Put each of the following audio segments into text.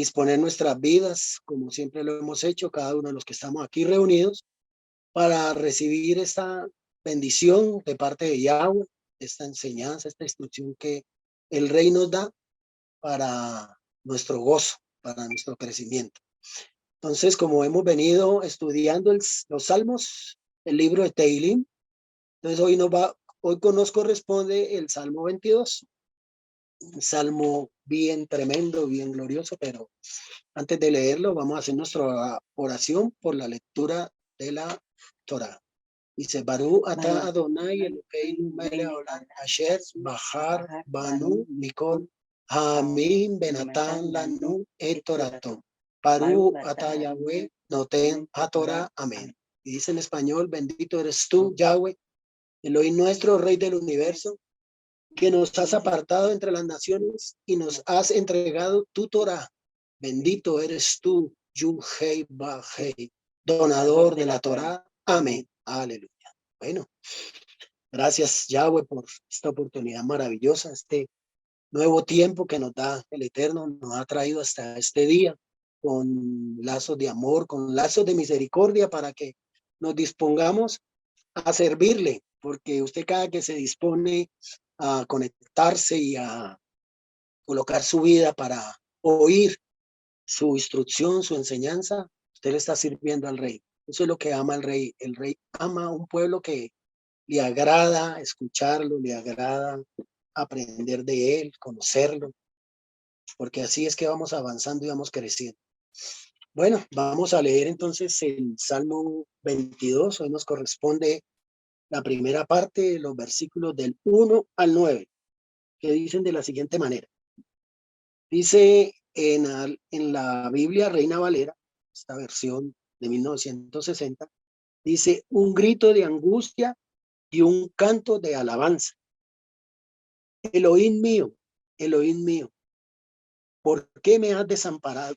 disponer nuestras vidas, como siempre lo hemos hecho, cada uno de los que estamos aquí reunidos, para recibir esta bendición de parte de Yahweh, esta enseñanza, esta instrucción que el Rey nos da para nuestro gozo, para nuestro crecimiento. Entonces, como hemos venido estudiando los Salmos, el libro de Tehilim, entonces hoy nos corresponde el Salmo 22, un salmo bien tremendo, bien glorioso, pero antes de leerlo vamos a hacer nuestra oración por la lectura de la Torá. Dice, Barú ata Adonai Elokeinu melech haolam asher bahar banu mikol ha'amim benatan lanu et torato. Barú ata Yahweh noten haTorá. Amén. Y dice en español, bendito eres tú, Yahweh, Elohim nuestro, Rey del universo, que nos has apartado entre las naciones y nos has entregado tu Torá. Bendito eres tú, Yud-Hei Ba-Hei, donador de la Torá. Amén. Aleluya. Bueno, gracias Yahweh por esta oportunidad maravillosa, este nuevo tiempo que nos da el Eterno, nos ha traído hasta este día con lazos de amor, con lazos de misericordia para que nos dispongamos a servirle, porque usted cada que se dispone a conectarse y a colocar su vida para oír su instrucción, su enseñanza, usted le está sirviendo al Rey. Eso es lo que ama el Rey. El Rey ama a un pueblo que le agrada escucharlo, le agrada aprender de él, conocerlo, porque así es que vamos avanzando y vamos creciendo. Bueno, vamos a leer entonces el Salmo 22. Hoy nos corresponde la primera parte, los versículos del 1 al 9, que dicen de la siguiente manera. Dice en la Biblia Reina Valera, esta versión de 1960, dice, un grito de angustia y un canto de alabanza. Elohim mío, ¿por qué me has desamparado?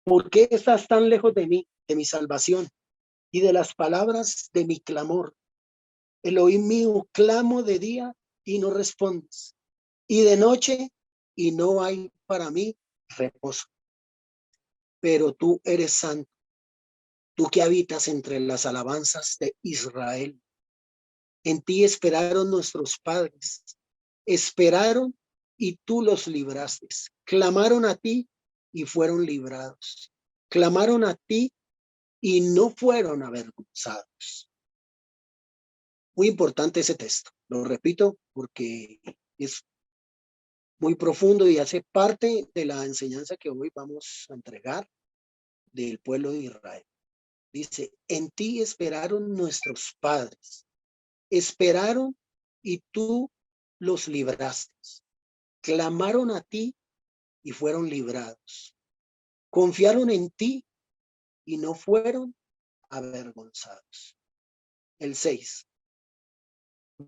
¿Por qué estás tan lejos de mí, de mi salvación y de las palabras de mi clamor? Elohim mío, clamo de día y no respondes, y de noche y no hay para mí reposo. Pero tú eres santo, tú que habitas entre las alabanzas de Israel. En ti esperaron nuestros padres, esperaron y tú los libraste. Clamaron a ti y fueron librados. Clamaron a ti y no fueron avergonzados. Muy importante ese texto. Lo repito porque es muy profundo y hace parte de la enseñanza que hoy vamos a entregar del pueblo de Israel. Dice, en ti esperaron nuestros padres, esperaron y tú los libraste. Clamaron a ti y fueron librados. Confiaron en ti y no fueron avergonzados. El 6.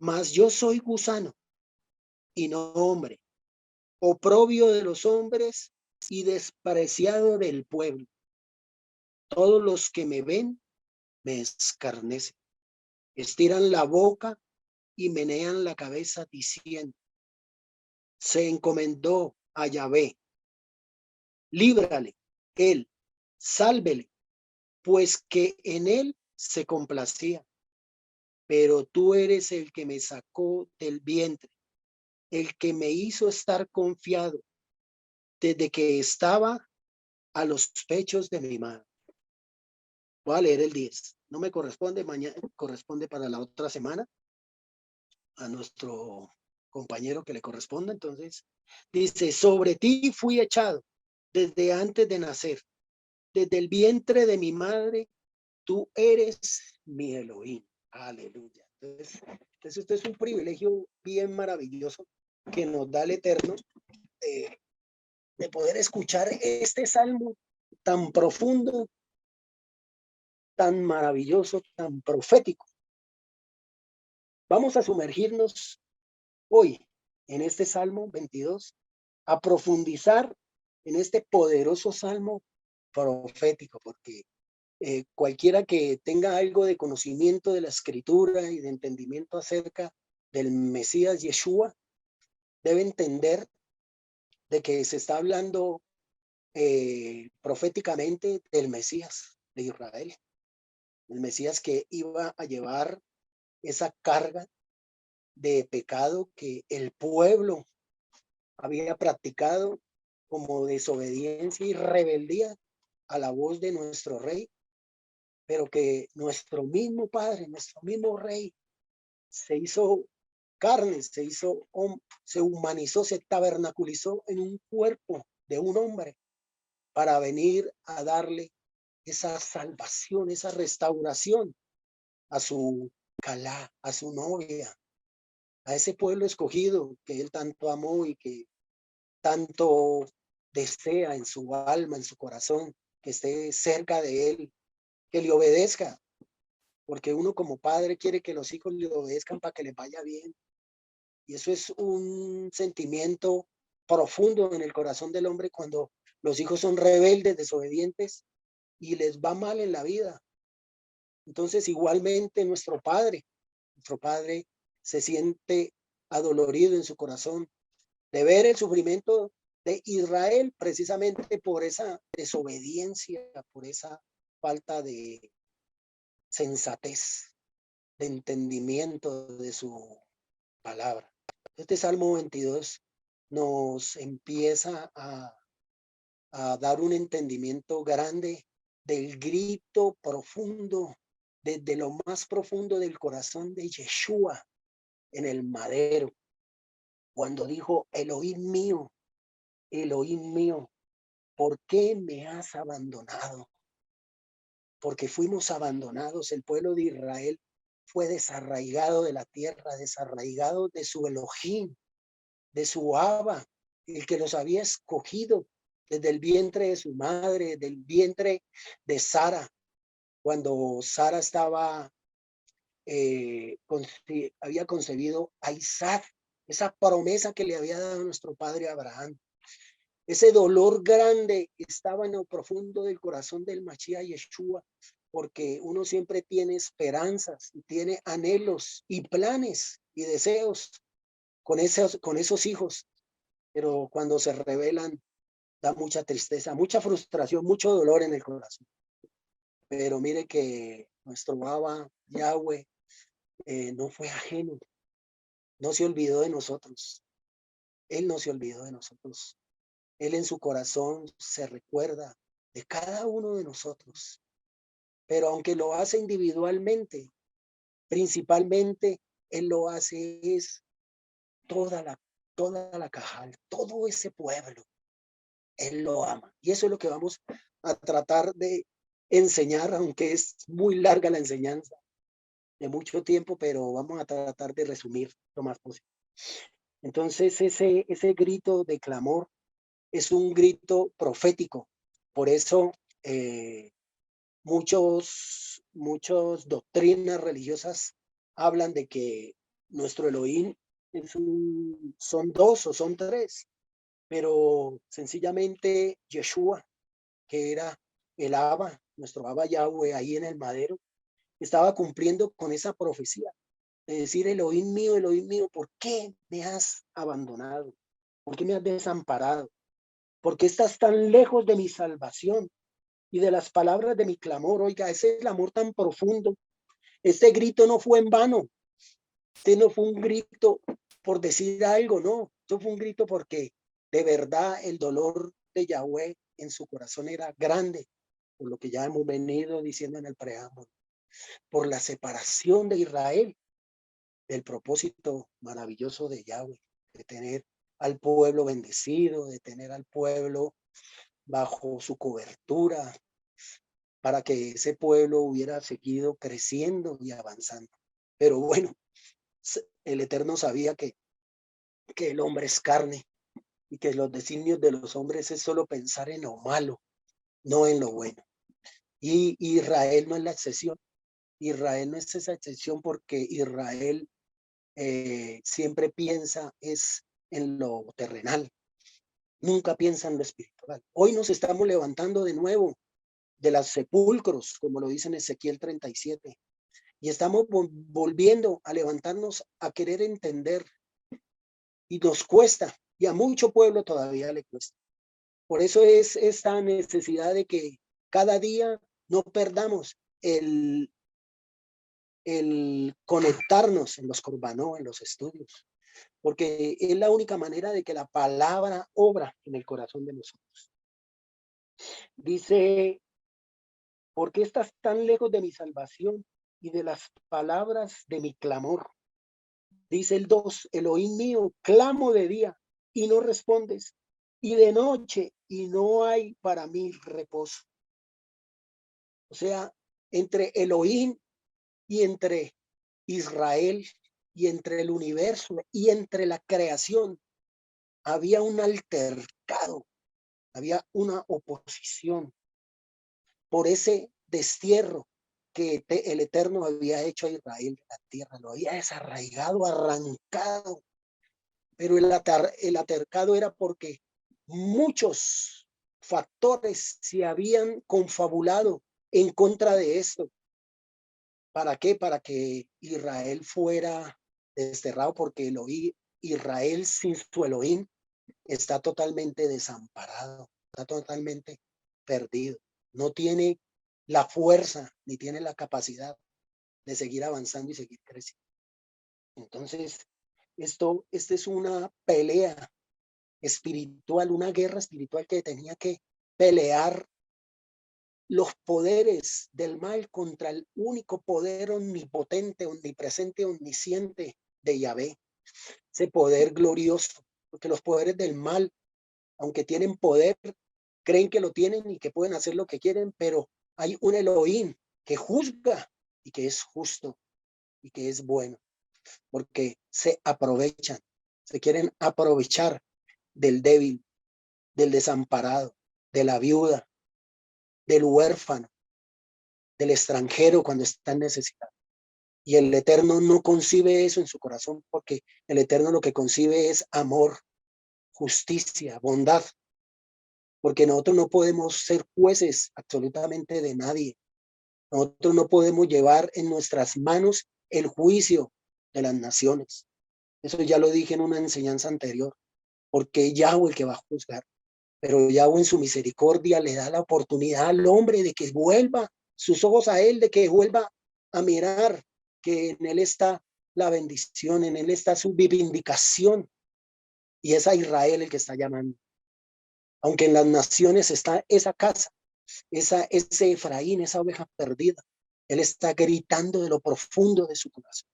Mas yo soy gusano y no hombre, oprobio de los hombres y despreciado del pueblo. Todos los que me ven me escarnecen, estiran la boca y menean la cabeza diciendo, se encomendó a Yahvé, líbrale, él, sálvele, pues que en él se complacía. Pero tú eres el que me sacó del vientre, el que me hizo estar confiado desde que estaba a los pechos de mi madre. Voy a leer el 10. No me corresponde, mañana corresponde para la otra semana a nuestro compañero que le corresponda. Entonces, dice, sobre ti fui echado desde antes de nacer, desde el vientre de mi madre, tú eres mi Elohim. Aleluya. Entonces este es un privilegio bien maravilloso que nos da el Eterno de poder escuchar este salmo tan profundo, tan maravilloso, tan profético. Vamos a sumergirnos hoy en este Salmo 22, a profundizar en este poderoso salmo profético, porque cualquiera que tenga algo de conocimiento de la escritura y de entendimiento acerca del Mesías Yeshua, debe entender de que se está hablando proféticamente del Mesías de Israel, el Mesías que iba a llevar esa carga de pecado que el pueblo había practicado como desobediencia y rebeldía a la voz de nuestro rey, pero que nuestro mismo Padre, nuestro mismo Rey, se hizo carne, se humanizó, se tabernaculizó en un cuerpo de un hombre para venir a darle esa salvación, esa restauración a su Calá, a su novia, a ese pueblo escogido que él tanto amó y que tanto desea en su alma, en su corazón, que esté cerca de él, que le obedezca, porque uno como padre quiere que los hijos le obedezcan para que les vaya bien. Y eso es un sentimiento profundo en el corazón del hombre cuando los hijos son rebeldes, desobedientes y les va mal en la vida. Entonces, igualmente nuestro Padre se siente adolorido en su corazón de ver el sufrimiento de Israel precisamente por esa desobediencia, por esa falta de sensatez, de entendimiento de su palabra. Este Salmo 22 nos empieza a dar un entendimiento grande del grito profundo, desde lo más profundo del corazón de Yeshua en el madero, cuando dijo, Elohim mío, ¿por qué me has abandonado? Porque fuimos abandonados, el pueblo de Israel fue desarraigado de la tierra, desarraigado de su Elohim, de su Abba, el que los había escogido desde el vientre de su madre, del vientre de Sara, cuando Sara había concebido a Isaac, esa promesa que le había dado nuestro padre Abraham. Ese dolor grande estaba en lo profundo del corazón del Mashiach Yeshua, porque uno siempre tiene esperanzas y tiene anhelos y planes y deseos con esos hijos, pero cuando se rebelan da mucha tristeza, mucha frustración, mucho dolor en el corazón. Pero mire que nuestro Baba Yahweh no fue ajeno, no se olvidó de nosotros. Él no se olvidó de nosotros. Él en su corazón se recuerda de cada uno de nosotros. Pero aunque lo hace individualmente, principalmente Él lo hace es toda la, toda la Cajal, todo ese pueblo. Él lo ama. Y eso es lo que vamos a tratar de enseñar, aunque es muy larga la enseñanza, de mucho tiempo, pero vamos a tratar de resumir lo más posible. Entonces, ese grito de clamor es un grito profético. Por eso, muchos doctrinas religiosas hablan de que nuestro Elohim son dos o son tres, pero sencillamente Yeshua, que era el Abba, nuestro Abba Yahweh ahí en el madero, estaba cumpliendo con esa profecía de decir, Elohim mío, ¿por qué me has abandonado? ¿Por qué me has desamparado? ¿Por qué estás tan lejos de mi salvación y de las palabras de mi clamor? Oiga, ese es el amor tan profundo. Este grito no fue en vano. Este no fue un grito por decir algo, no. Esto fue un grito porque de verdad el dolor de Yahweh en su corazón era grande, por lo que ya hemos venido diciendo en el preámbulo, por la separación de Israel del propósito maravilloso de Yahweh, de tener al pueblo bendecido, de tener al pueblo bajo su cobertura, para que ese pueblo hubiera seguido creciendo y avanzando. Pero bueno, el Eterno sabía que el hombre es carne y que los designios de los hombres es solo pensar en lo malo, no en lo bueno. Y Israel no es la excepción. Israel no es esa excepción porque Israel siempre piensa es en lo terrenal, nunca piensa en lo espiritual. Hoy nos estamos levantando de nuevo de los sepulcros, como lo dice en Ezequiel 37, y estamos volviendo a levantarnos a querer entender, y nos cuesta, y a mucho pueblo todavía le cuesta. Por eso es esta necesidad de que cada día no perdamos el conectarnos en los corbanó, en los estudios, porque es la única manera de que la palabra obra en el corazón de nosotros. Dice, ¿por qué estás tan lejos de mi salvación y de las palabras de mi clamor? Dice el 2, Elohim mío, clamo de día y no respondes, y de noche y no hay para mí reposo. O sea, entre Elohim y entre Israel y entre el universo y entre la creación había un altercado, había una oposición por ese destierro que el Eterno había hecho a Israel de la tierra, lo había desarraigado, arrancado, pero el altercado era porque muchos factores se habían confabulado en contra de esto. ¿Para qué? Para que Israel fuera desterrado, porque Israel sin su Elohim está totalmente desamparado, está totalmente perdido. No tiene la fuerza ni tiene la capacidad de seguir avanzando y seguir creciendo. Entonces, esta es una pelea espiritual, una guerra espiritual que tenía que pelear los poderes del mal contra el único poder omnipotente, omnipresente, omnisciente de Yahvé, ese poder glorioso, porque los poderes del mal, aunque tienen poder, creen que lo tienen y que pueden hacer lo que quieren, pero hay un Elohim que juzga y que es justo y que es bueno, porque se aprovechan, se quieren aprovechar del débil, del desamparado, de la viuda, del huérfano, del extranjero cuando está en necesidad. Y el Eterno no concibe eso en su corazón, porque el Eterno lo que concibe es amor, justicia, bondad, porque nosotros no podemos ser jueces absolutamente de nadie. Nosotros no podemos llevar en nuestras manos el juicio de las naciones. Eso ya lo dije en una enseñanza anterior, porque es Yahweh el que va a juzgar. Pero Yahweh en su misericordia le da la oportunidad al hombre de que vuelva sus ojos a él, de que vuelva a mirar que en él está la bendición, en él está su vindicación, y es a Israel el que está llamando. Aunque en las naciones está esa casa, ese Efraín, esa oveja perdida, él está gritando de lo profundo de su corazón,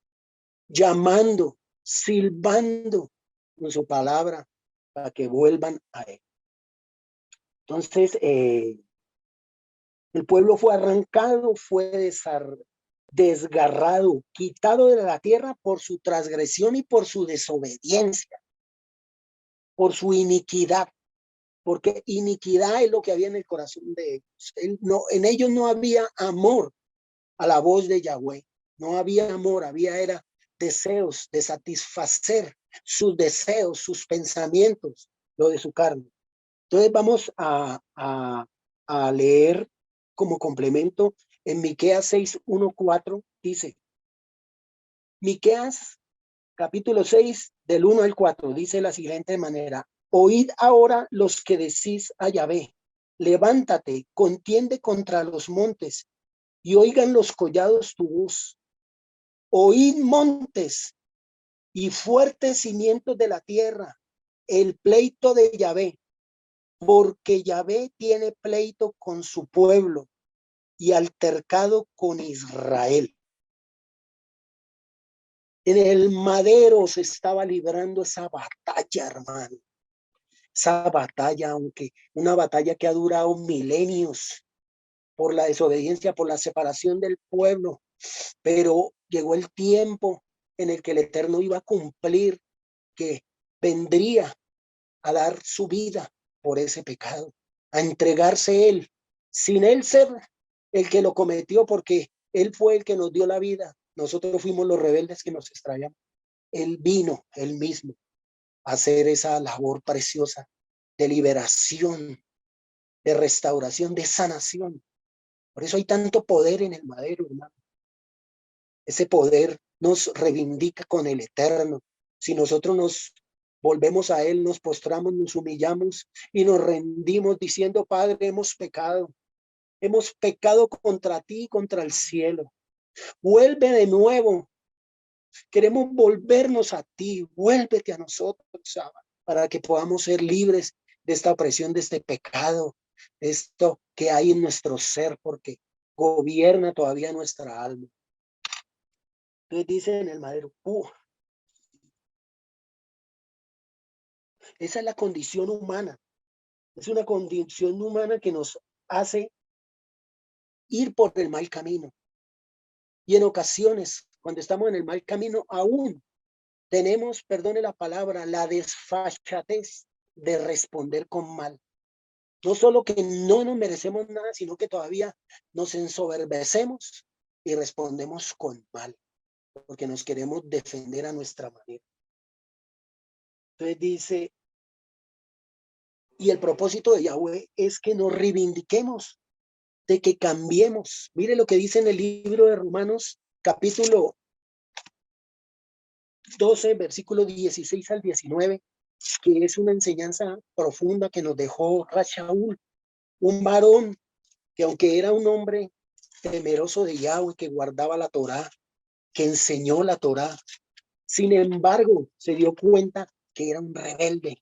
llamando, silbando con su palabra para que vuelvan a él. Entonces, el pueblo fue arrancado, fue desgarrado, quitado de la tierra por su transgresión y por su desobediencia, por su iniquidad, porque iniquidad es lo que había en el corazón de ellos. En ellos no había amor a la voz de Yahweh, no había amor, era deseos de satisfacer sus deseos, sus pensamientos, lo de su carne. Entonces vamos a leer como complemento en Miqueas 6, 1, 4, dice, Miqueas capítulo 6 del 1 al 4, dice de la siguiente manera, oíd ahora los que decís a Yahvé, levántate, contiende contra los montes y oigan los collados tu voz. Oíd montes y fuertes cimientos de la tierra, el pleito de Yahvé, porque Yahvé tiene pleito con su pueblo y altercado con Israel. En el madero se estaba librando esa batalla, hermano. Esa batalla, aunque una batalla que ha durado milenios por la desobediencia, por la separación del pueblo, pero llegó el tiempo en el que el Eterno iba a cumplir, que vendría a dar su vida por ese pecado, a entregarse él, sin él ser el que lo cometió, porque él fue el que nos dio la vida. Nosotros fuimos los rebeldes que nos extraviamos. Él vino, él mismo, a hacer esa labor preciosa de liberación, de restauración, de sanación. Por eso hay tanto poder en el madero, hermano. Ese poder nos reivindica con el Eterno. Si nosotros nos volvemos a Él, nos postramos, nos humillamos y nos rendimos diciendo, Padre, hemos pecado contra ti y contra el cielo. Vuelve de nuevo. Queremos volvernos a ti. Vuélvete a nosotros, para que podamos ser libres de esta opresión, de este pecado, de esto que hay en nuestro ser, porque gobierna todavía nuestra alma. Entonces dice en el madero, esa es la condición humana. Es una condición humana que nos hace ir por el mal camino. Y en ocasiones, cuando estamos en el mal camino, aún tenemos, perdone la palabra, la desfachatez de responder con mal. No solo que no nos merecemos nada, sino que todavía nos ensoberbecemos y respondemos con mal, porque nos queremos defender a nuestra manera. Entonces dice, y el propósito de Yahweh es que nos reivindiquemos, de que cambiemos. Mire lo que dice en el libro de Romanos, capítulo 12, versículo 16 al 19, que es una enseñanza profunda que nos dejó Rashaul, un varón que aunque era un hombre temeroso de Yahweh, que guardaba la Torá, que enseñó la Torá, sin embargo, se dio cuenta que era un rebelde,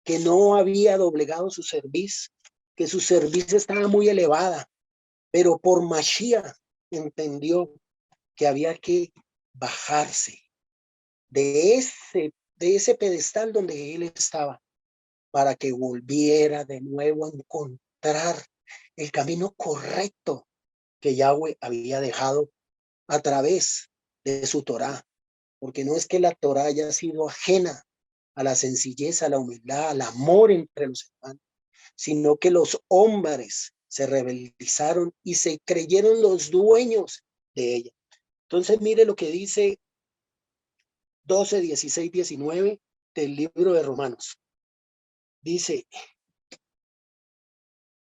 que no había doblegado su cerviz, que su cerviz estaba muy elevada, pero por Mashiach entendió que había que bajarse de ese pedestal donde él estaba, para que volviera de nuevo a encontrar el camino correcto que Yahweh había dejado a través de su Torá, porque no es que la Torá haya sido ajena a la sencillez, a la humildad, al amor entre los hermanos, sino que los hombres se rebelizaron y se creyeron los dueños de ella. Entonces mire lo que dice 12, 16, 19 del libro de Romanos. Dice,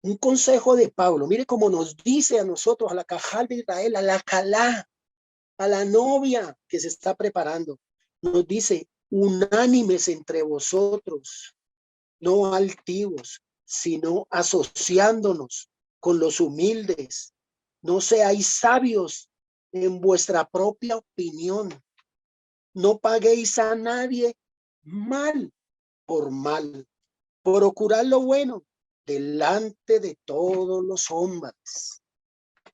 un consejo de Pablo, mire cómo nos dice a nosotros, a la Cajal de Israel, a la Calá, a la novia que se está preparando, nos dice, unánimes entre vosotros, no altivos, sino asociándonos con los humildes. No seáis sabios en vuestra propia opinión. No paguéis a nadie mal por mal. Procurad lo bueno delante de todos los hombres.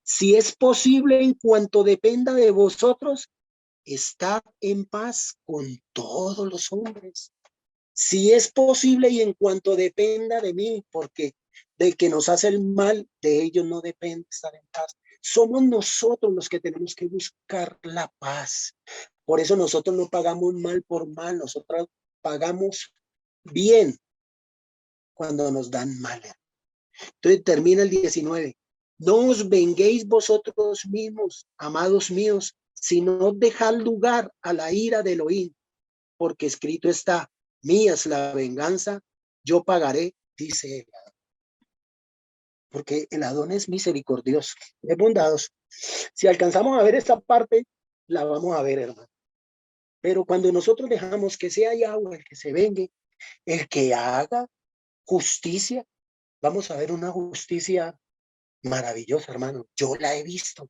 Si es posible, en cuanto dependa de vosotros, estad en paz con todos los hombres. Si es posible y en cuanto dependa de mí, porque del que nos hace el mal, de ellos no depende estar en paz. Somos nosotros los que tenemos que buscar la paz. Por eso nosotros no pagamos mal por mal, nosotros pagamos bien cuando nos dan mal. Entonces termina el 19. No os venguéis vosotros mismos, amados míos, sino dejad lugar a la ira de Elohim, porque escrito está, mía es la venganza, yo pagaré, dice él. Porque el Adón es misericordioso, es bondadoso. Si alcanzamos a ver esta parte, la vamos a ver, hermano. Pero cuando nosotros dejamos que sea Yahweh el que se vengue, el que haga justicia, vamos a ver una justicia maravillosa, hermano. Yo la he visto.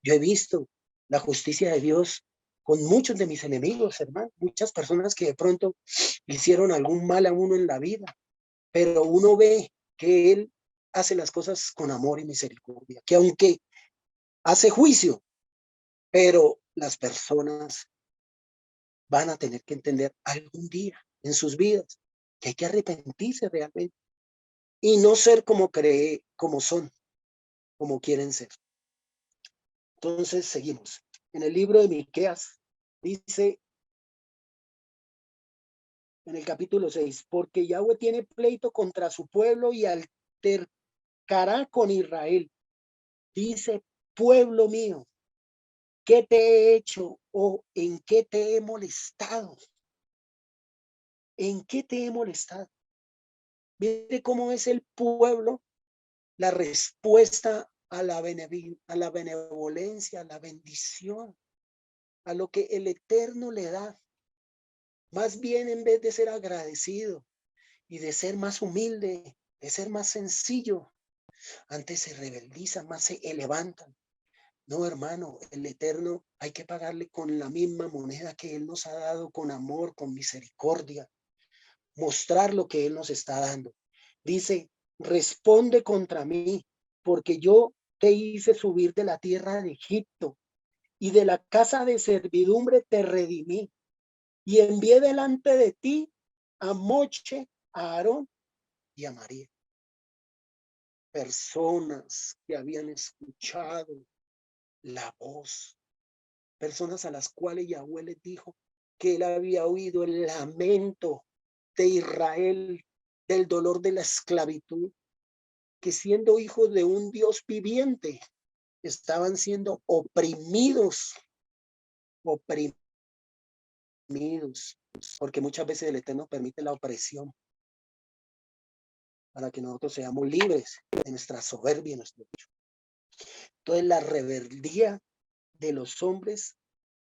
Yo he visto la justicia de Dios con muchos de mis enemigos, hermano. Muchas personas que de pronto hicieron algún mal a uno en la vida, pero uno ve que Él hace las cosas con amor y misericordia, que aunque hace juicio, pero las personas van a tener que entender algún día en sus vidas que hay que arrepentirse realmente y no ser como como son, como quieren ser. Entonces seguimos. En el libro de Miqueas dice en el capítulo 6, porque Yahweh tiene pleito contra su pueblo y altercará con Israel. Dice, pueblo mío, ¿qué te he hecho o en qué te he molestado? ¿En qué te he molestado? Mire cómo es el pueblo, la respuesta a la benevolencia, a la bendición, a lo que el Eterno le da. Más bien, en vez de ser agradecido y de ser más humilde, de ser más sencillo, antes se rebeldizan, más se levantan. No, hermano, el Eterno hay que pagarle con la misma moneda que Él nos ha dado, con amor, con misericordia, mostrar lo que Él nos está dando. Dice, responde contra mí, porque yo te hice subir de la tierra de Egipto y de la casa de servidumbre te redimí y envié delante de ti a Moche, a Aarón y a María. Personas que habían escuchado la voz, personas a las cuales Yahweh les dijo que él había oído el lamento de Israel, del dolor de la esclavitud, que siendo hijos de un Dios viviente, estaban siendo oprimidos, porque muchas veces el Eterno permite la opresión para que nosotros seamos libres de nuestra soberbia y nuestro orgullo. Entonces la rebeldía de los hombres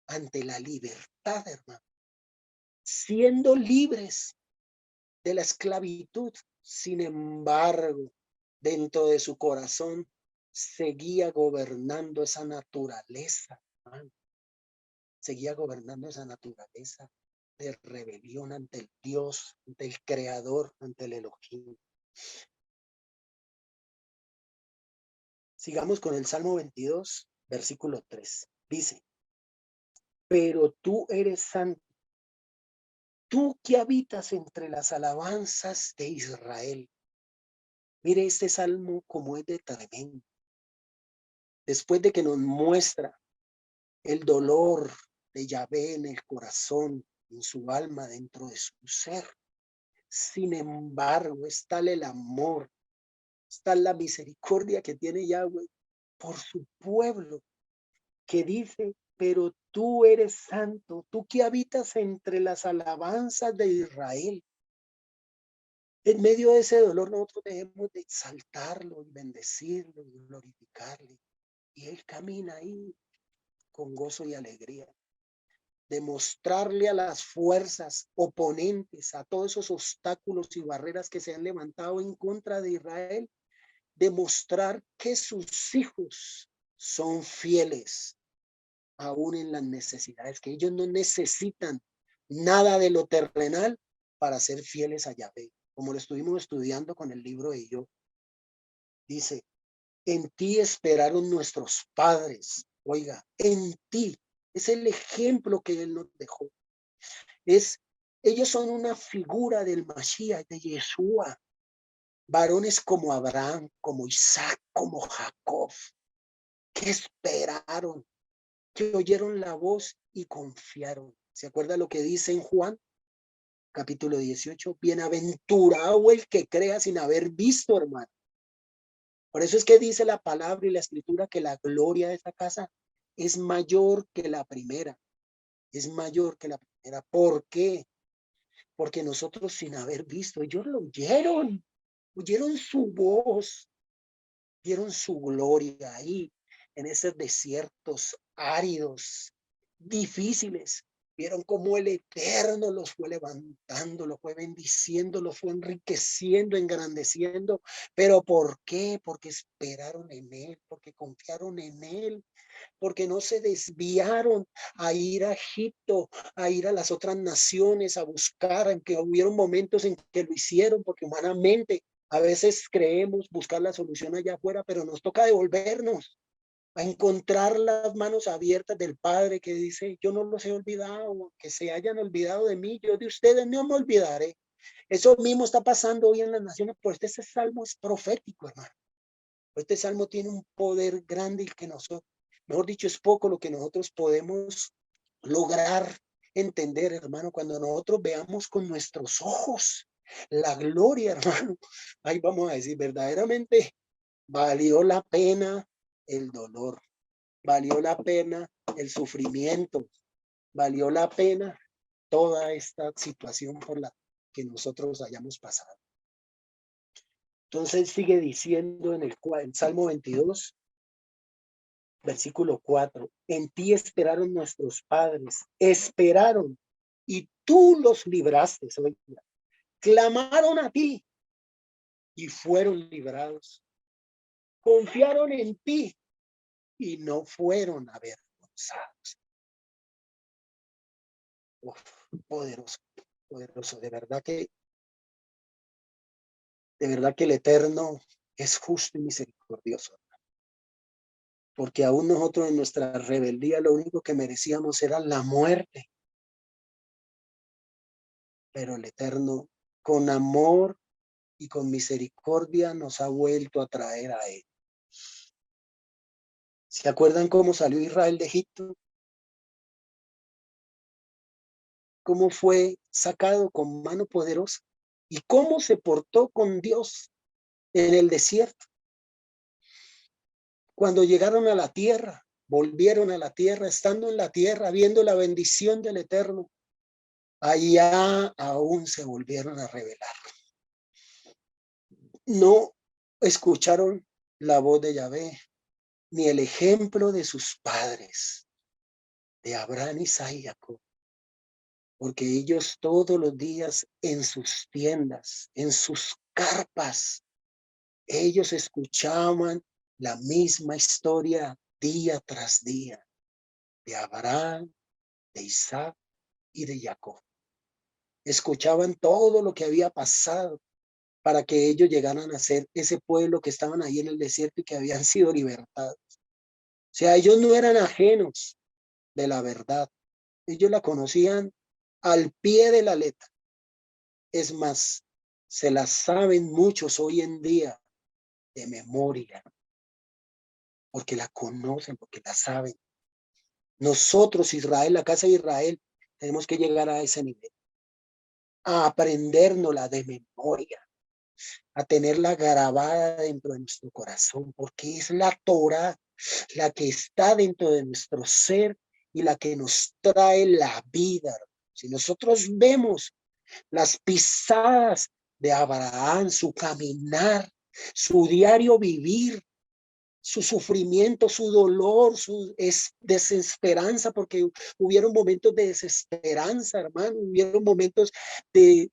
ante la libertad, hermano, siendo libres de la esclavitud, sin embargo, dentro de su corazón seguía gobernando esa naturaleza, hermano. Seguía gobernando esa naturaleza de rebelión ante el Dios, ante el Creador, ante el Elohim. Sigamos con el Salmo 22, versículo 3. Dice, pero tú eres santo, tú que habitas entre las alabanzas de Israel. Mire este salmo como es de tremendo. Después de que nos muestra el dolor de Yahvé en el corazón, en su alma, dentro de su ser. Sin embargo, es tal el amor, está la misericordia que tiene Yahweh por su pueblo, que dice, pero tú eres santo, tú que habitas entre las alabanzas de Israel. En medio de ese dolor nosotros debemos de exaltarlo y bendecirlo y glorificarle. Y Él camina ahí con gozo y alegría. Demostrarle a las fuerzas oponentes, a todos esos obstáculos y barreras que se han levantado en contra de Israel, demostrar que sus hijos son fieles aún en las necesidades, que ellos no necesitan nada de lo terrenal para ser fieles a Yahvé, como lo estuvimos estudiando con el libro de Job. Dice, en ti esperaron nuestros padres. Oiga, en ti. Es el ejemplo que él nos dejó. Ellos son una figura del Mashiach, de Yeshua. Varones como Abraham, como Isaac, como Jacob, que esperaron, que oyeron la voz y confiaron. ¿Se acuerda lo que dice en Juan? Capítulo 18. Bienaventurado el que crea sin haber visto, hermano. Por eso es que dice la palabra y la escritura que la gloria de esta casa es mayor que la primera. Es mayor que la primera. ¿Por qué? Porque nosotros sin haber visto, ellos lo oyeron su voz, vieron su gloria ahí, en esos desiertos áridos, difíciles. Vieron cómo el Eterno los fue levantando, los fue bendiciendo, los fue enriqueciendo, engrandeciendo. ¿Pero por qué? Porque esperaron en Él, porque confiaron en Él, porque no se desviaron a ir a Egipto, a ir a las otras naciones, a buscar, aunque hubieron momentos en que lo hicieron, porque humanamente a veces creemos buscar la solución allá afuera, pero nos toca devolvernos a encontrar las manos abiertas del Padre que dice, yo no los he olvidado, que se hayan olvidado de mí, yo de ustedes no me olvidaré. Eso mismo está pasando hoy en las naciones, por este salmo es profético, hermano. Este salmo tiene un poder grande y que nosotros, mejor dicho, es poco lo que nosotros podemos lograr entender, hermano, cuando nosotros veamos con nuestros ojos la gloria, hermano. Ahí vamos a decir, verdaderamente valió la pena el dolor, valió la pena el sufrimiento, valió la pena toda esta situación por la que nosotros hayamos pasado. Entonces sigue diciendo en el Salmo 22, versículo 4, en ti esperaron nuestros padres, esperaron, y Tú los libraste, oiga. Clamaron a ti y fueron librados. Confiaron en ti y no fueron avergonzados. Uf, poderoso, poderoso. De verdad que el Eterno es justo y misericordioso. Porque aún nosotros en nuestra rebeldía lo único que merecíamos era la muerte. Pero el Eterno, con amor y con misericordia, nos ha vuelto a traer a Él. ¿Se acuerdan cómo salió Israel de Egipto? ¿Cómo fue sacado con mano poderosa? ¿Y cómo se portó con Dios en el desierto? Cuando llegaron a la tierra, volvieron a la tierra, estando en la tierra, viendo la bendición del Eterno, allá aún se volvieron a rebelar. No escucharon la voz de Yahvé, ni el ejemplo de sus padres, de Abraham, Isaac y Jacob, porque ellos todos los días en sus tiendas, en sus carpas, ellos escuchaban la misma historia día tras día de Abraham, de Isaac y de Jacob. Escuchaban todo lo que había pasado para que ellos llegaran a ser ese pueblo que estaban ahí en el desierto y que habían sido libertados. O sea, ellos no eran ajenos de la verdad. Ellos la conocían al pie de la letra. Es más, se la saben muchos hoy en día de memoria, porque la conocen, porque la saben. Nosotros, Israel, la casa de Israel, tenemos que llegar a ese nivel, a aprendérnosla de memoria, a tenerla grabada dentro de nuestro corazón, porque es la Torah la que está dentro de nuestro ser y la que nos trae la vida. Si nosotros vemos las pisadas de Abraham, su caminar, su diario vivir, su sufrimiento, su dolor, su desesperanza, porque hubieron momentos de desesperanza, hermano, hubieron momentos de,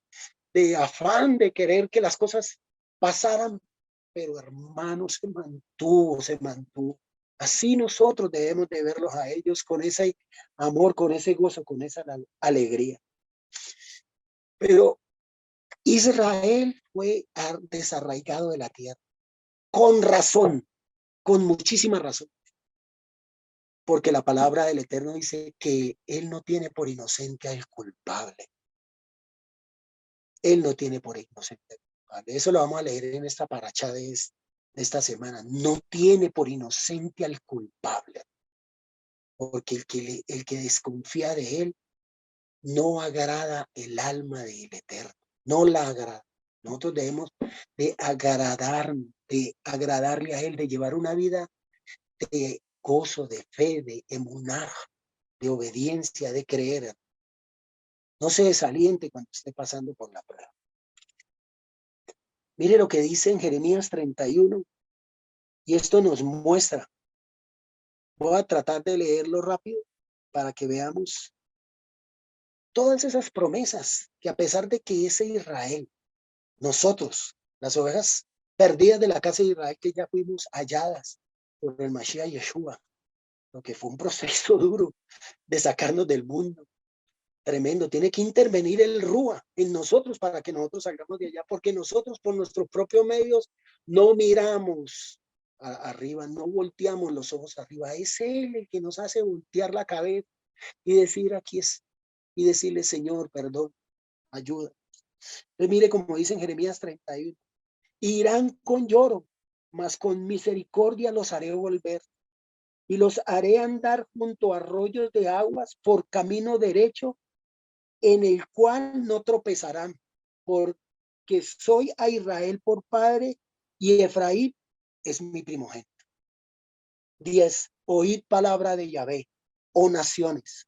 de afán, de querer que las cosas pasaran, pero hermano, se mantuvo, se mantuvo. Así nosotros debemos de verlos a ellos con ese amor, con ese gozo, con esa alegría. Pero Israel fue desarraigado de la tierra, con razón, con muchísima razón, porque la palabra del Eterno dice que Él no tiene por inocente al culpable. Él no tiene por inocente al culpable. Eso lo vamos a leer en esta paracha de esta semana. No tiene por inocente al culpable, porque el que desconfía de Él no agrada el alma del Eterno, no la agrada. Nosotros debemos de agradarle a Él, de llevar una vida de gozo, de fe, de emuná, de obediencia, de creer. No se desaliente cuando esté pasando por la prueba. Mire lo que dice en Jeremías 31, y esto nos muestra. Voy a tratar de leerlo rápido para que veamos todas esas promesas que, a pesar de que ese Israel, nosotros, las ovejas perdidas de la casa de Israel, que ya fuimos halladas por el Mashiach Yeshua, lo que fue un proceso duro de sacarnos del mundo, tremendo. Tiene que intervenir el Rúa en nosotros para que nosotros salgamos de allá, porque nosotros por nuestros propios medios no miramos arriba, no volteamos los ojos arriba. Es Él el que nos hace voltear la cabeza y decir aquí es, y decirle, Señor, perdón, ayuda. Entonces mire como dice en Jeremías 31, irán con lloro, mas con misericordia los haré volver y los haré andar junto a arroyos de aguas por camino derecho, en el cual no tropezarán, porque soy a Israel por padre y Efraín es mi primogénito. 10. Oíd palabra de Yahvé, oh naciones,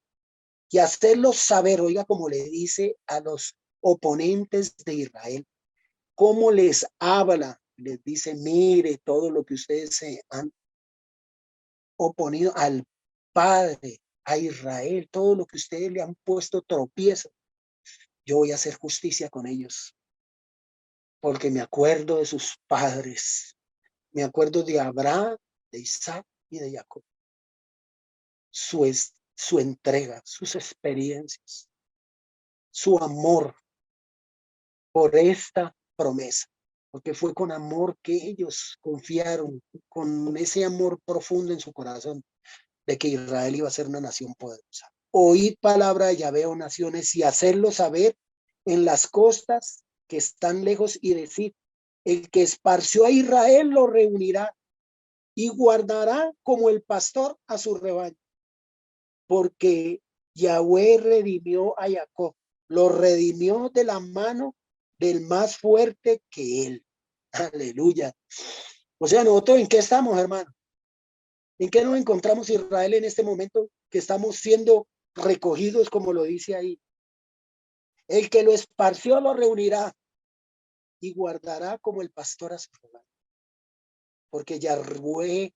y hacerlos saber, oiga, como le dice a los oponentes de Israel, cómo les habla, les dice, mire todo lo que ustedes se han oponido al Padre, a Israel, todo lo que ustedes le han puesto tropiezo. yo voy a hacer justicia con ellos, porque me acuerdo de sus padres, me acuerdo de Abraham, de Isaac y de Jacob, su entrega, sus experiencias, su amor por esta promesa, porque fue con amor que ellos confiaron, con ese amor profundo en su corazón, de que Israel iba a ser una nación poderosa. Oíd palabra de Yahvé, oh naciones, y hacerlo saber en las costas que están lejos, y decir, el que esparció a Israel lo reunirá y guardará como el pastor a su rebaño, porque Yahvé redimió a Jacob, lo redimió de la mano del más fuerte que él. Aleluya. O sea, nosotros ¿en qué estamos, hermano? ¿En qué nos encontramos Israel en este momento que estamos siendo recogidos, como lo dice ahí? El que lo esparció lo reunirá y guardará como el pastor a su rebaño. Porque Yahvé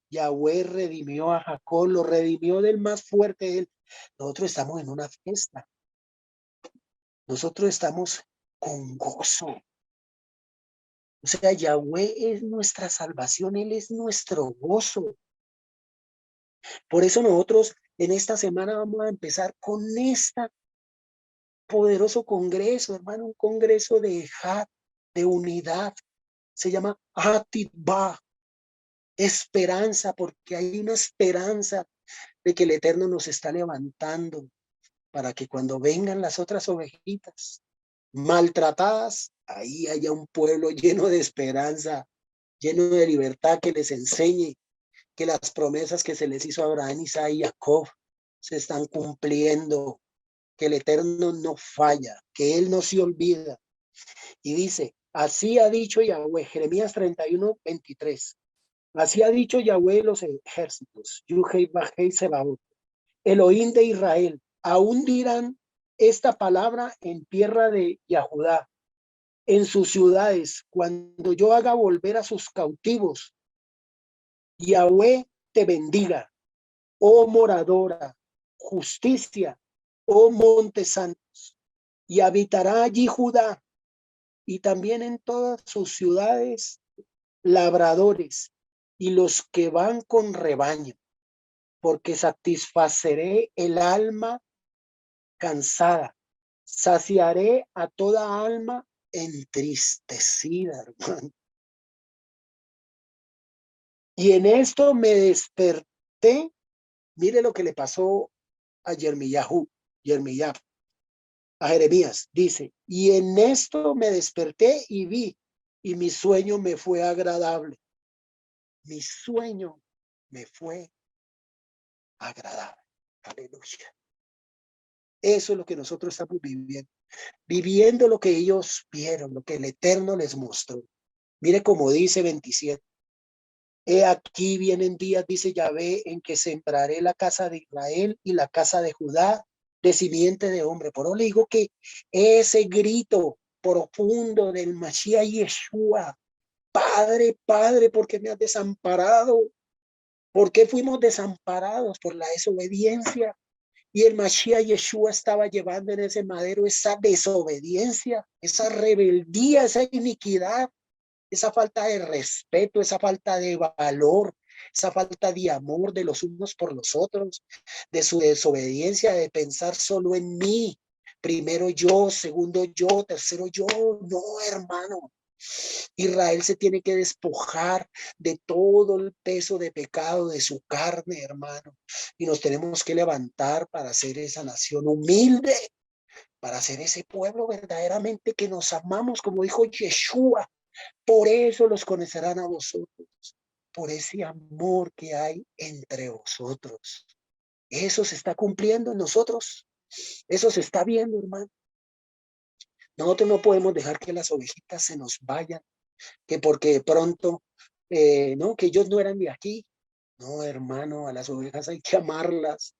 redimió a Jacob, lo redimió del más fuerte de él. Nosotros estamos en una fiesta. Nosotros estamos con gozo. O sea, Yahvé es nuestra salvación, Él es nuestro gozo. Por eso nosotros en esta semana vamos a empezar con este poderoso congreso, hermano, un congreso de unidad. Se llama Hatidba, esperanza, porque hay una esperanza de que el Eterno nos está levantando para que cuando vengan las otras ovejitas maltratadas, ahí haya un pueblo lleno de esperanza, lleno de libertad, que les enseñe que las promesas que se les hizo a Abraham, Isaac y Jacob se están cumpliendo, que el Eterno no falla, que Él no se olvida. Y dice, así ha dicho Yahvé, Jeremías 31:23. Así ha dicho Yahvé de los ejércitos, Yuhei Bajei Sebaot, Elohim de Israel, aún dirán esta palabra en tierra de Yahudá, en sus ciudades, cuando yo haga volver a sus cautivos. Yahvé te bendiga, oh moradora, justicia, oh montes santos, y habitará allí Judá, y también en todas sus ciudades labradores, y los que van con rebaño, porque satisfaceré el alma cansada, saciaré a toda alma entristecida, hermano. Y en esto me desperté. Mire lo que le pasó a Jeremías, a Jeremías. Dice, y en esto me desperté y vi, y mi sueño me fue agradable. Mi sueño me fue agradable. Aleluya. Eso es lo que nosotros estamos viviendo lo que ellos vieron, lo que el Eterno les mostró. Mire como dice 27. He aquí vienen días, dice Yahvé, en que sembraré la casa de Israel y la casa de Judá de simiente de hombre. Por eso le digo que ese grito profundo del Mashiach Yeshua, Padre, Padre, ¿por qué me has desamparado? ¿Por qué fuimos desamparados? Por la desobediencia. Y el Mashiach Yeshua estaba llevando en ese madero esa desobediencia, esa rebeldía, esa iniquidad, esa falta de respeto, esa falta de valor, esa falta de amor de los unos por los otros, de su desobediencia, de pensar solo en mí, primero yo, segundo yo, tercero yo. No, hermano. Israel se tiene que despojar de todo el peso de pecado de su carne, hermano. Y nos tenemos que levantar para ser esa nación humilde, para ser ese pueblo verdaderamente que nos amamos, como dijo Yeshua. Por eso los conocerán a vosotros, por ese amor que hay entre vosotros. Eso se está cumpliendo en nosotros. Eso se está viendo, hermano. Nosotros no podemos dejar que las ovejitas se nos vayan, que porque de pronto, no, que ellos no eran de aquí. No, hermano, a las ovejas hay que amarlas,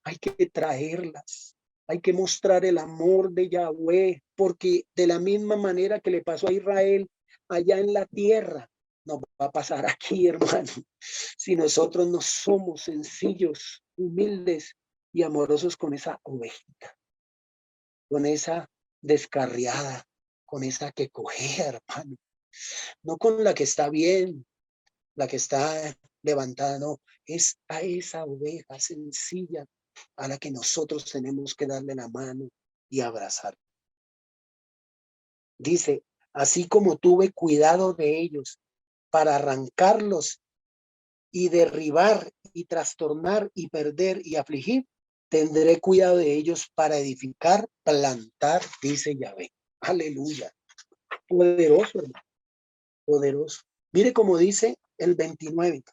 hay que traerlas, hay que mostrar el amor de Yahweh, porque de la misma manera que le pasó a Israel allá en la tierra, nos va a pasar aquí, hermano, si nosotros no somos sencillos, humildes y amorosos con esa ovejita, con esa descarriada, con esa que cojea, hermano, no con la que está bien, la que está levantada, no, es a esa oveja sencilla a la que nosotros tenemos que darle la mano y abrazar. Dice, así como tuve cuidado de ellos para arrancarlos y derribar y trastornar y perder y afligir, tendré cuidado de ellos para edificar, plantar, dice Yahvé. Aleluya. Poderoso, hermano, poderoso. Mire cómo dice el 29.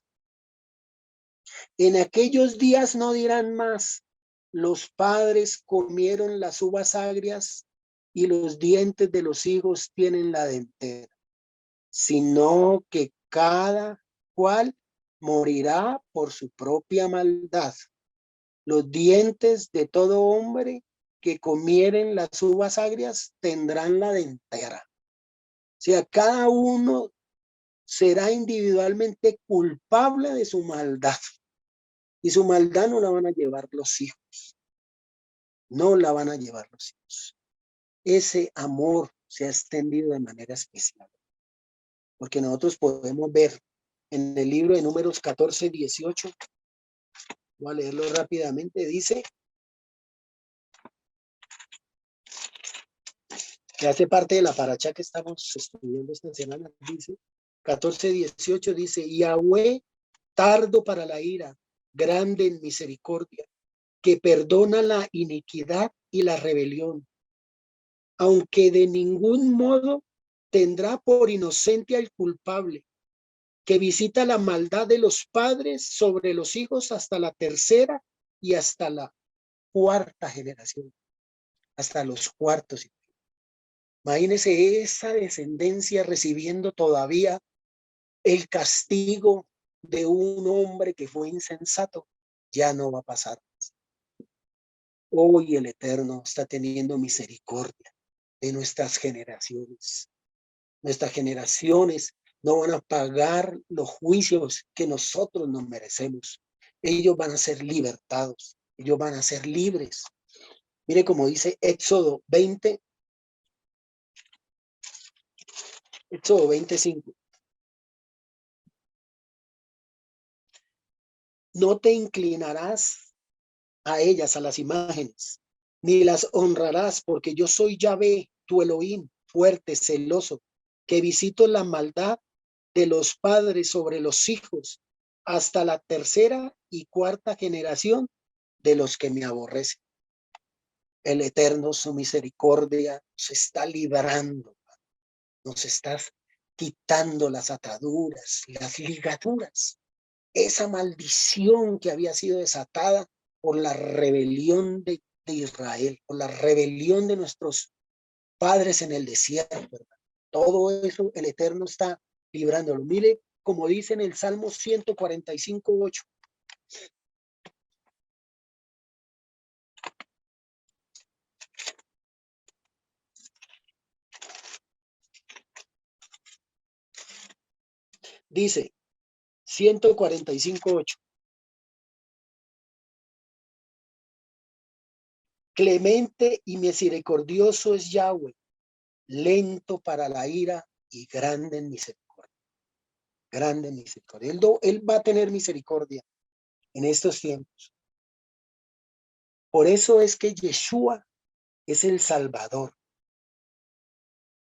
En aquellos días no dirán más, los padres comieron las uvas agrias y los dientes de los hijos tienen la dentera, sino que cada cual morirá por su propia maldad. Los dientes de todo hombre que comieren las uvas agrias tendrán la dentera. O sea, cada uno será individualmente culpable de su maldad. Y su maldad no la van a llevar los hijos. No la van a llevar los hijos. Ese amor se ha extendido de manera especial. Porque nosotros podemos ver en el libro de Números 14, 18, voy a leerlo rápidamente, dice, que hace parte de la paracha que estamos estudiando esta semana, dice, 14, 18, dice, Yahweh tardo para la ira, grande en misericordia, que perdona la iniquidad y la rebelión, aunque de ningún modo tendrá por inocente al culpable, que visita la maldad de los padres sobre los hijos hasta la tercera y hasta la cuarta generación, hasta los cuartos. Imagínense esa descendencia recibiendo todavía el castigo de un hombre que fue insensato. Ya no va a pasar. Hoy el Eterno está teniendo misericordia de nuestras generaciones. Nuestras generaciones no van a pagar los juicios que nosotros nos merecemos. Ellos van a ser libertados. Ellos van a ser libres. Mire como dice Éxodo 20, Éxodo 25. No te inclinarás a ellas, a las imágenes, ni las honrarás, porque yo soy Yahvé, tu Elohim, fuerte, celoso, que visito la maldad de los padres sobre los hijos hasta la tercera y cuarta generación de los que me aborrecen. El Eterno, su misericordia, nos está librando, nos está quitando las ataduras, las ligaduras, esa maldición que había sido desatada por la rebelión de Israel, por la rebelión de nuestros padres en el desierto, ¿verdad? Todo eso el Eterno está librándolo. Mire, como dice en el Salmo 145, 8. Dice 145, 8. Clemente y misericordioso es Yahweh, lento para la ira y grande en misericordia. Grande en misericordia. Él va a tener misericordia en estos tiempos. Por eso es que Yeshua es el Salvador.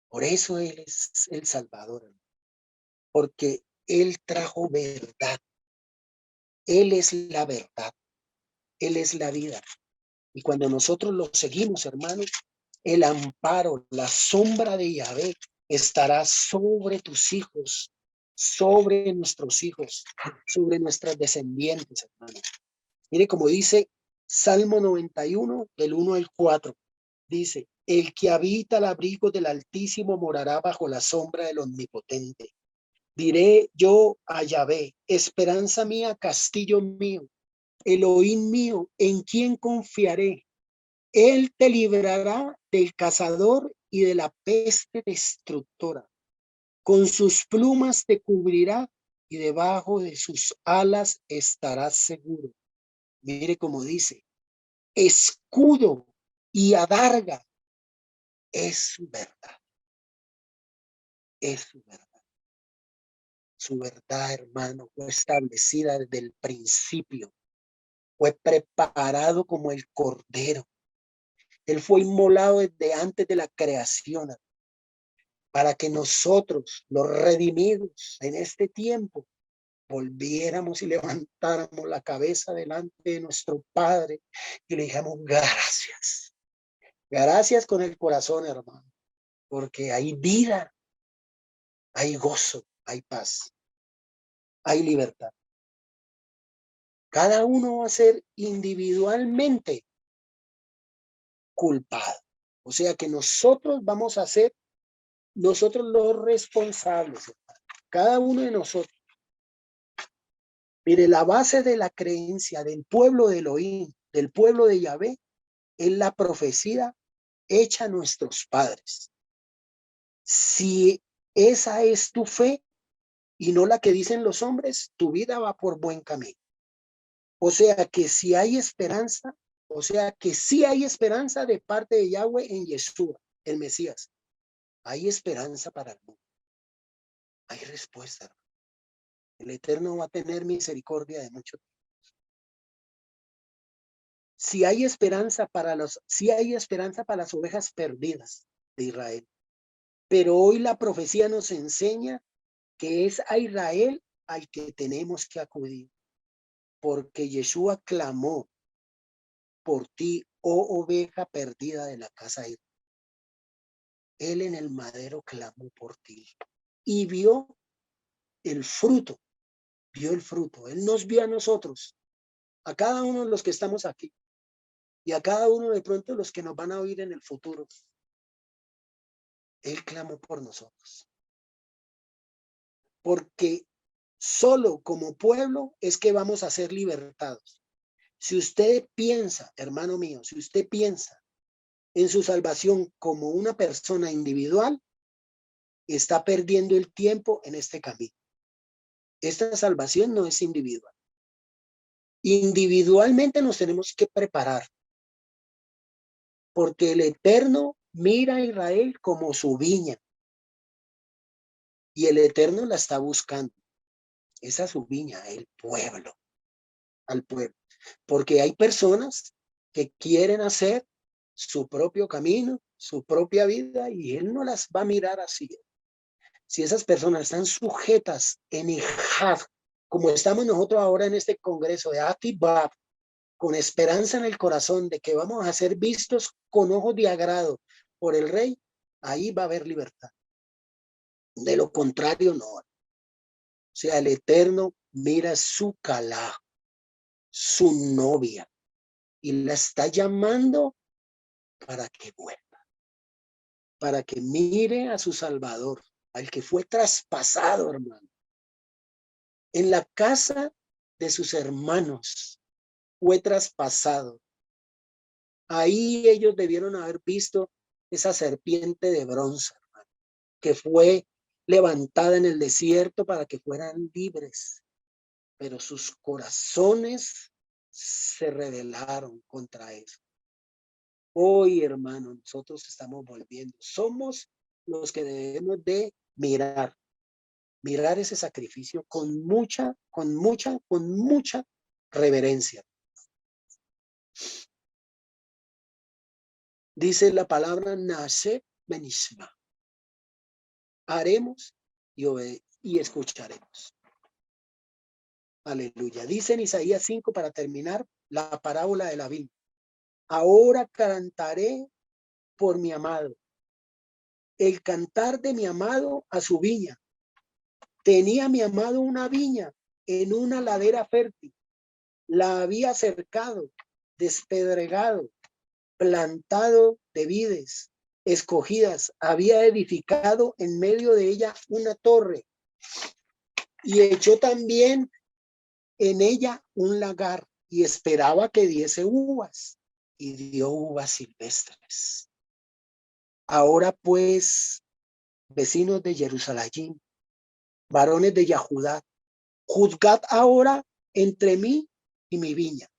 Por eso Él es el Salvador. Porque Él trajo verdad. Él es la verdad. Él es la vida. Y cuando nosotros lo seguimos, hermanos, el amparo, la sombra de Yahvé estará sobre tus hijos, sobre nuestros hijos, sobre nuestras descendientes, hermanos. Mire como dice Salmo 91, del 1 al 4. Dice, el que habita al abrigo del Altísimo morará bajo la sombra del Omnipotente. Diré yo a Yahvé, esperanza mía, castillo mío, Elohim mío, ¿en quién confiaré? Él te librará del cazador y de la peste destructora. Con sus plumas te cubrirá y debajo de sus alas estarás seguro. Mire cómo dice, escudo y adarga es su verdad. Es su verdad. Su verdad, hermano, fue establecida desde el principio. Fue preparado como el cordero. Él fue inmolado desde antes de la creación para que nosotros, los redimidos en este tiempo, volviéramos y levantáramos la cabeza delante de nuestro Padre y le dijéramos gracias. Gracias con el corazón, hermano, porque hay vida, hay gozo, hay paz, hay libertad. Cada uno va a ser individualmente culpado. O sea que nosotros vamos a ser nosotros los responsables, cada uno de nosotros. Mire, la base de la creencia del pueblo de Elohim, del pueblo de Yahvé, es la profecía hecha a nuestros padres. Si esa es tu fe y no la que dicen los hombres, tu vida va por buen camino. O sea que si hay esperanza, o sea que sí hay esperanza de parte de Yahweh en Yeshua, el Mesías. Hay esperanza para el mundo. Hay respuesta. El Eterno va a tener misericordia de muchos. Si hay esperanza para las ovejas perdidas de Israel. Pero hoy la profecía nos enseña que es a Israel al que tenemos que acudir, porque Yeshua clamó por ti, oh oveja perdida de la casa de Israel. Él en el madero clamó por ti y vio el fruto, Él nos vio a nosotros, a cada uno de los que estamos aquí y a cada uno de pronto los que nos van a oír en el futuro. Él clamó por nosotros, porque solo como pueblo es que vamos a ser libertados. Si usted piensa, hermano mío, si usted piensa en su salvación como una persona individual, está perdiendo el tiempo en este camino. Esta salvación no es individual. Individualmente nos tenemos que preparar, porque el Eterno mira a Israel como su viña y el Eterno la está buscando. Esa es su viña, el pueblo, al pueblo. Porque hay personas que quieren hacer su propio camino, su propia vida, y Él no las va a mirar así. Si esas personas están sujetas en Ijad, como estamos nosotros ahora en este congreso de Atibab, con esperanza en el corazón de que vamos a ser vistos con ojos de agrado por el Rey, ahí va a haber libertad. De lo contrario, no. O sea, el Eterno mira su calá, su novia, y la está llamando para que vuelva, para que mire a su Salvador, al que fue traspasado, hermano. En la casa de sus hermanos fue traspasado. Ahí ellos debieron haber visto esa serpiente de bronce, hermano, que fue levantada en el desierto para que fueran libres, pero sus corazones se rebelaron contra eso. Hoy, hermano, nosotros estamos volviendo. Somos los que debemos de mirar ese sacrificio con mucha reverencia. Dice la palabra Nase Benishma. Haremos y escucharemos. Aleluya. Dice en Isaías 5 para terminar la parábola de la viña. Ahora cantaré por mi amado. El cantar de mi amado a su viña. Tenía mi amado una viña en una ladera fértil. La había cercado, despedregado, plantado de vides escogidas. Había edificado en medio de ella una torre y echó también en ella un lagar y esperaba que diese uvas y dio uvas silvestres. Ahora pues, vecinos de Jerusalén, varones de Yahudá, juzgad ahora entre mí y mi viña.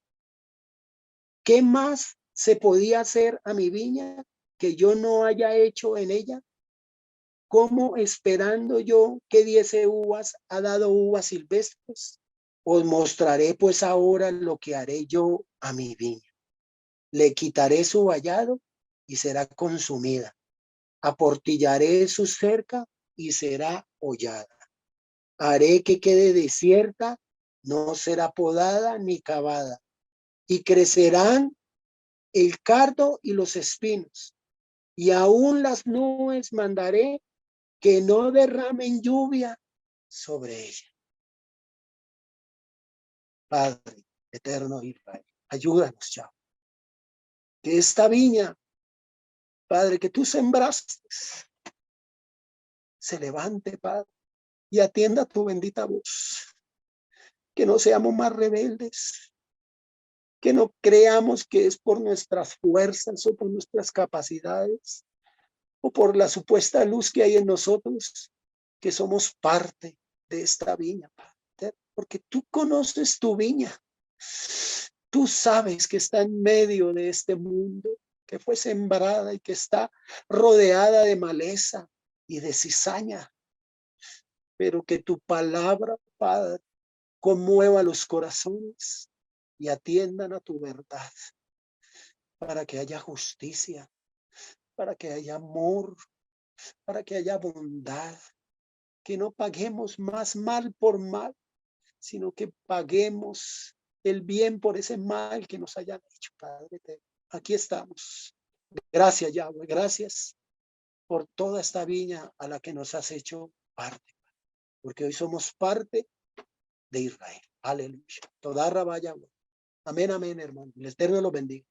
¿Qué más se podía hacer a mi viña que yo no haya hecho en ella? ¿Cómo esperando yo que diese uvas ha dado uvas silvestres? Os mostraré pues ahora lo que haré yo a mi viña. Le quitaré su vallado y será consumida. Aportillaré su cerca y será hollada. Haré que quede desierta, no será podada ni cavada. Y crecerán el cardo y los espinos. Y aún las nubes mandaré que no derramen lluvia sobre ella. Padre eterno Israel, ayúdanos ya. Que esta viña, Padre, que tú sembraste, se levante, Padre, y atienda tu bendita voz. Que no seamos más rebeldes, que no creamos que es por nuestras fuerzas o por nuestras capacidades o por la supuesta luz que hay en nosotros, que somos parte de esta viña, Padre, porque tú conoces tu viña. Tú sabes que está en medio de este mundo, que fue sembrada y que está rodeada de maleza y de cizaña, pero que tu palabra, Padre, conmueva los corazones y atiendan a tu verdad, para que haya justicia, para que haya amor, para que haya bondad, que no paguemos más mal por mal, sino que paguemos el bien por ese mal que nos hayan hecho, Padre. Aquí estamos. Gracias, Yahweh, gracias por toda esta viña a la que nos has hecho parte, porque hoy somos parte de Israel. Aleluya. Toda Rabá, Yahweh. Amén, amén, hermano. El Eterno los bendiga.